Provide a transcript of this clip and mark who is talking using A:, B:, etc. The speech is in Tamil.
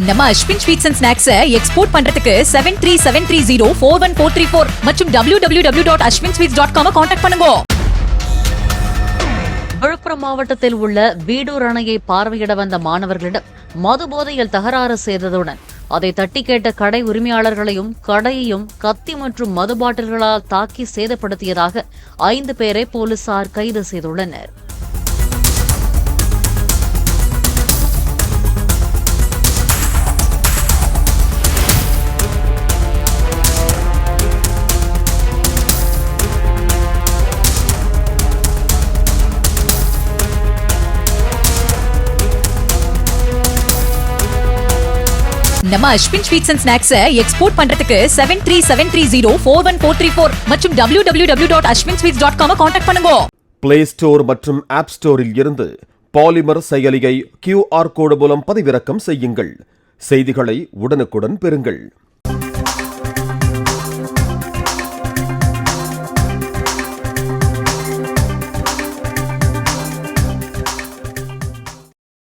A: நம்ம Ashwin sweets and snacks export பண்றதுக்கு 7373041434 மற்றும் www.ashwinsweets.com கான்டாக்ட் பண்ணுங்க.
B: விழுப்புரம் மாவட்டத்தில் உள்ள வீடூர் அணையை பார்வையிட வந்த மாணவர்களிடம் மது போதையில் தகராறு செய்ததுடன் அதை தட்டி கேட்ட கடை உரிமையாளர்களையும் கடையையும் கத்தி மற்றும் மது பாட்டில்களால் தாக்கி சேதப்படுத்தியதாக 5 பேரை போலீசார் கைது செய்துள்ளனர்.
A: நம்ம Ashwin sweets and snacks export பண்றதுக்கு 7373041434 மற்றும் www.ashwinsweets.com கான்டாக்ட் பண்ணுங்க.
C: பிளே ஸ்டோர் மற்றும் ஆப் ஸ்டோரில் இருந்து பாலிமர் செயலியை QR கோடு மூலம் பதிவிறக்கம் செய்யுங்கள். செய்திகளை உடனுக்குடன் பெறுங்கள்.